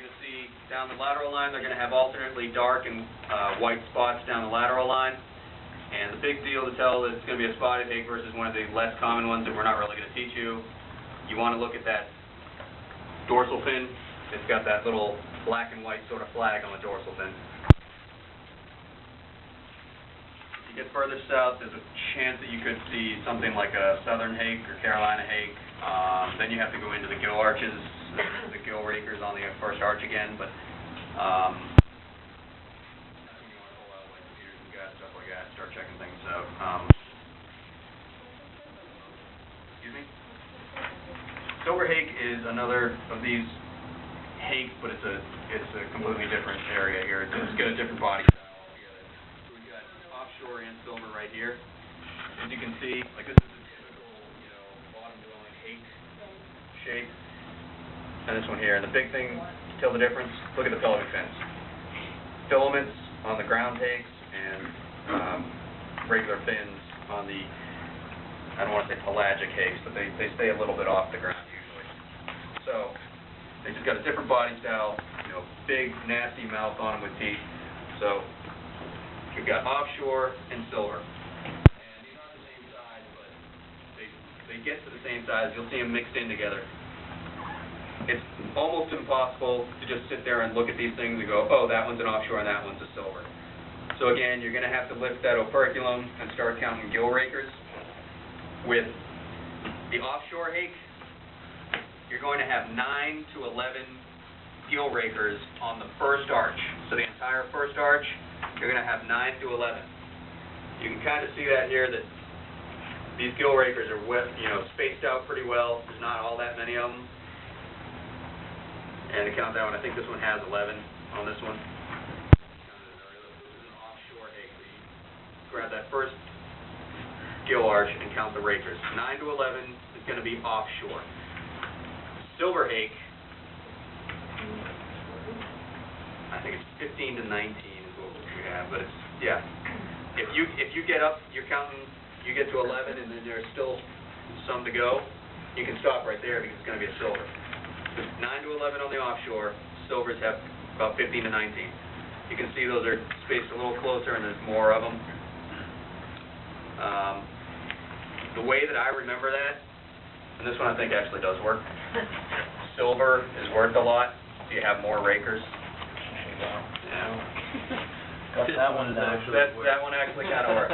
you're going to see down the lateral line, they're going to have alternately dark and white spots down the lateral line. And the big deal to tell that it's going to be a spotted hake versus one of the less common ones that we're not really going to teach you. You want to look at that dorsal fin. It's got that little black and white sort of flag on the dorsal fin. If you get further south, there's a chance that you could see something like a southern hake or Carolina hake. Then you have to go into the gill arches, the gill rakers on the first arch again. But that's when you want to pull out like meters and guts, stuff like that, start checking things out. Excuse me? Silver hake is another of these hake, but it's a completely different area here. It's got a different body style altogether. So we've got offshore and silver right here. As you can see, like this is a typical, bottom dwelling hake shape. And this one here. And the big thing to tell the difference, look at the pelvic fins. Filaments on the ground hakes and regular fins on the, I don't want to say pelagic hakes, but they stay a little bit off the ground usually. So they just got a different body style, big, nasty mouth on them with teeth. So we've got offshore and silver. And these aren't the same size, but they get to the same size. You'll see them mixed in together. It's almost impossible to just sit there and look at these things and go, oh, that one's an offshore and that one's a silver. So again, you're going to have to lift that operculum and start counting gill rakers. With the offshore hake, you're going to have 9 to 11 gill rakers on the first arch. So the entire first arch, you're going to have 9 to 11. You can kind of see that here, that these gill rakers are spaced out pretty well. There's not all that many of them. And to count that one, I think this one has 11 on this one. This is an offshore hake. So you grab that first gill arch and count the rakers. 9 to 11 is going to be offshore. Silver hake, I think it's 15 to 19 is what we have, but it's, yeah. If you get up, you're counting, you get to 11 and then there's still some to go, you can stop right there because it's going to be a silver. 9 to 11 on the offshore, silvers have about 15 to 19. You can see those are spaced a little closer and there's more of them. The way that I remember that, and this one I think actually does work, silver is worth a lot, so you have more rakers. Yeah. That one actually That one actually kind of works,